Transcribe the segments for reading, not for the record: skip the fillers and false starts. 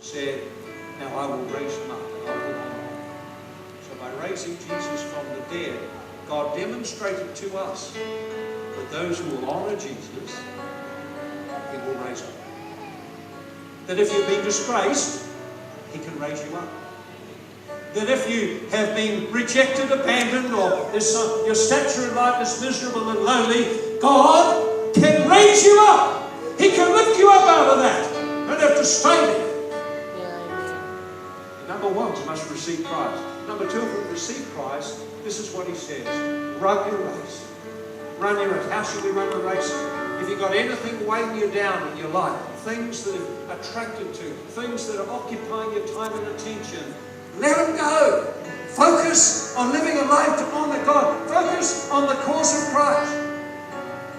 said, now I will raise him up and I will put him on. So by raising Jesus from the dead, God demonstrated to us that those who will honor Jesus, he will raise up. That if you've been disgraced, he can raise you up. That if you have been rejected, abandoned, or your stature in life is miserable and lowly, God can raise you up. He can lift you up out of that. You don't have to stay there. Number one, you must receive Christ. Number two, if we receive Christ, this is what he says. Run your race. Run your race. How should we run the race? If you've got anything weighing you down in your life, things that are attracted to, things that are occupying your time and attention, let them go. Focus on living a life to honor God. Focus on the cause of Christ.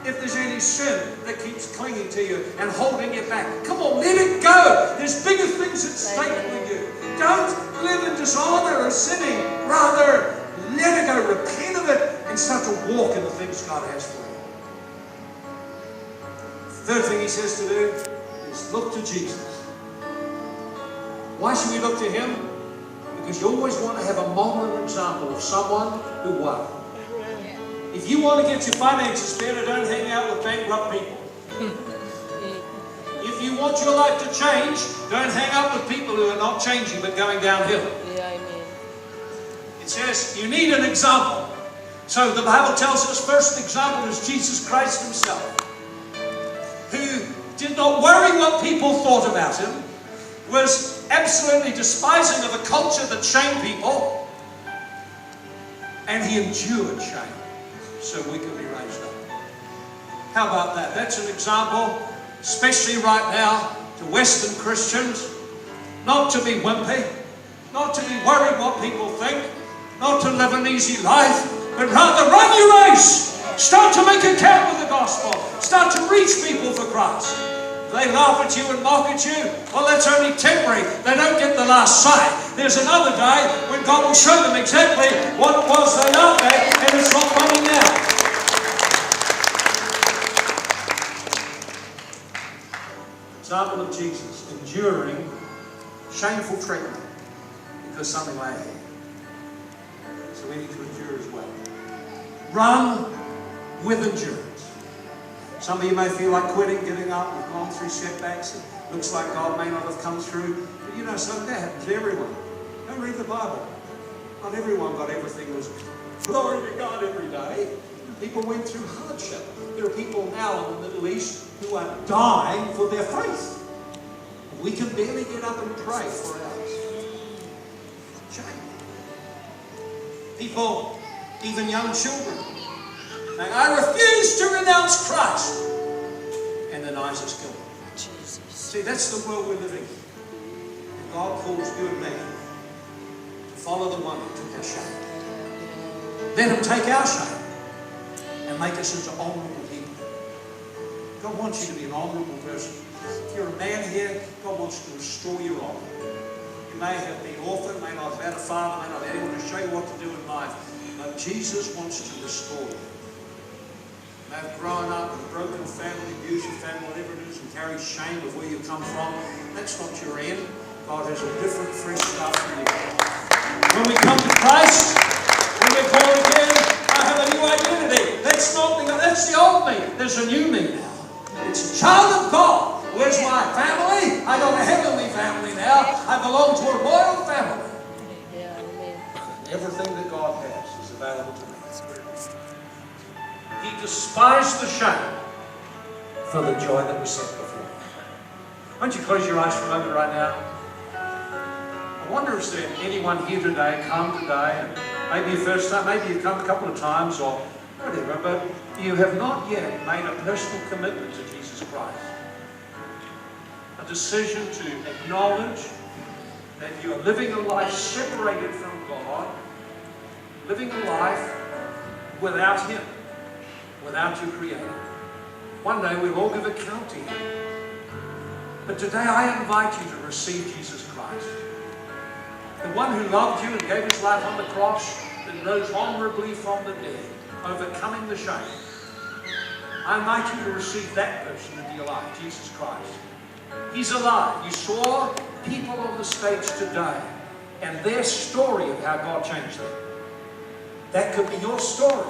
If there's any sin that keeps clinging to you and holding you back, come on, let it go. There's bigger things at stake for you. Don't live in dishonor or sinning. Rather, let it go. Repent of it and start to walk in the things God has for you. Third thing he says to do is look to Jesus. Why should we look to him? Because you always want to have a model and example of someone who won. If you want to get your finances better, don't hang out with bankrupt people. If you want your life to change, don't hang out with people who are not changing but going downhill. It says you need an example. So the Bible tells us first example is Jesus Christ himself, who did not worry what people thought about him, was absolutely despising of a culture that shamed people, and he endured shame so we could be raised up. How about that? That's an example, especially right now, to Western Christians, not to be wimpy, not to be worried what people think, not to live an easy life, but rather run your race. Start to make a count with the gospel. Start to reach people for Christ. They laugh at you and mock at you. Well, that's only temporary. They don't get the last sight. There's another day when God will show them exactly what it was they laughed at, and it's not funny now. Example of Jesus enduring shameful treatment because something lay ahead. So we need to endure as well. Run with endurance. Some of you may feel like quitting, giving up. You've gone through setbacks. It looks like God may not have come through. But you know, something that happens to everyone. Don't read the Bible. Not everyone got everything was glory to God every day. People went through hardship. There are people now in the Middle East who are dying for their faith. We can barely get up and pray for ours. Shame. People, even young children, saying, I refuse to renounce Christ, and then ISIS killed them. Jesus. See, that's the world we're living in. And God calls you and me to follow the one who took our shame. Let him take our shame and make us into honourable people. God wants you to be an honourable person. If you're a man here, God wants to restore your honour. You may have been orphaned, may not have had a father, may not have anyone to show you what to do in life, but Jesus wants to restore you. You may have grown up in a broken family, abusive family, whatever it is, and carry shame of where you come from. That's not your end. God has a different, fresh start for you. When we come to Christ, when we're born again, I have a new identity. That's the old me. There's a new me now. It's a child of God. Where's my family? I got a heavenly family now. I belong to a royal family. Everything that God has is available to me. He despised the shame for the joy that was set before him. Why don't you close your eyes for a moment right now? I wonder if there's anyone here today, come today, and maybe your first time, maybe you've come a couple of times or whatever, but you have not yet made a personal commitment to Jesus Christ. A decision to acknowledge that you are living a life separated from God, living a life without Him, without your Creator. One day we'll all give account to Him. But today I invite you to receive Jesus Christ. The one who loved you and gave His life on the cross, that rose honorably from the dead, overcoming the shame. I invite you to receive that person into your life, Jesus Christ. He's alive. You saw people the stage today and their story of how God changed them. That could be your story.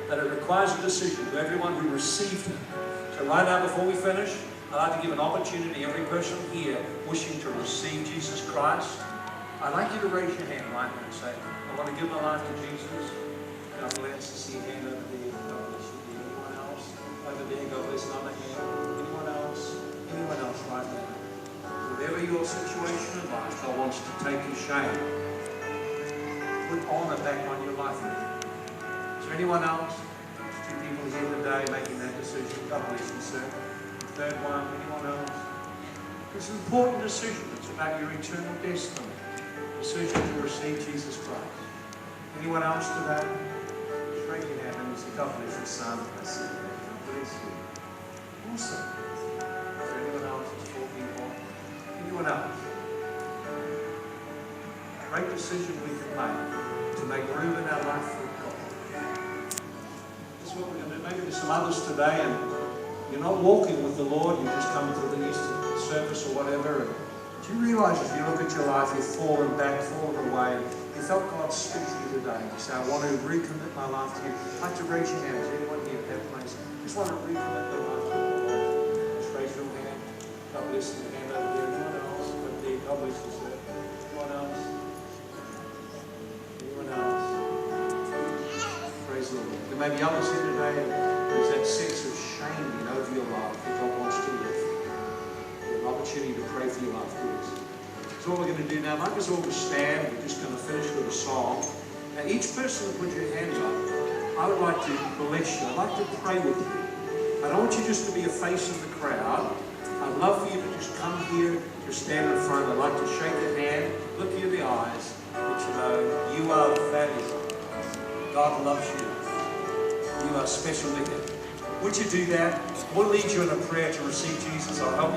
That it requires a decision to everyone who received Him. So right now, before we finish, I'd like to give an opportunity to every person here wishing to receive Jesus Christ. I'd like you to raise your hand right now and say, I want to give my life to Jesus. God bless. See your hand over there. God bless you. Anyone else? Over there. God bless another hand. Anyone else? Anyone else right now? Whatever your situation in life, God wants to take your shame. Put honor back on your life. Is there anyone else? Two people here today making that decision. God bless you, sir. Third one. Anyone else? It's an important decision. It's about your eternal destiny. Decision to receive Jesus Christ. Anyone else today? Just raise your hand and say, God bless you, son. I see you. God bless you. Awesome. Is there anyone else? Just 4 people. Anyone else? A great decision we can make to make room in our life for God. That's what we're going to do. Maybe there's some others today and you're not walking with the Lord. You're just coming to the Easter service or whatever. Do you realize as you look at your life, you've fallen back, fallen away. You felt God speak to you today. You say, I want to recommit my life to you. I'd like to raise your hand. Is anyone here at that place? Just want to recommit their life to the Lord. Just raise your hand. God bless you. Hand over there. Anyone else? Over there. God bless you, sir. Anyone else? Anyone else? Praise the Lord. There may be others here today, and there's that sense of shame over your life that God wants to live. An opportunity to pray for you afterwards. So what we're going to do now, I'd like us all to stand. We're just going to finish with a song. Now each person that put your hands up, I would like to bless you. I'd like to pray with you. I don't want you just to be a face in the crowd. I'd love for you to just come here, to stand in front. I'd like to shake your hand, look you in the eyes, let you know you are valuable. God loves you. You are special to Him. Would you do that? We'll lead you in a prayer to receive Jesus. I'll help you.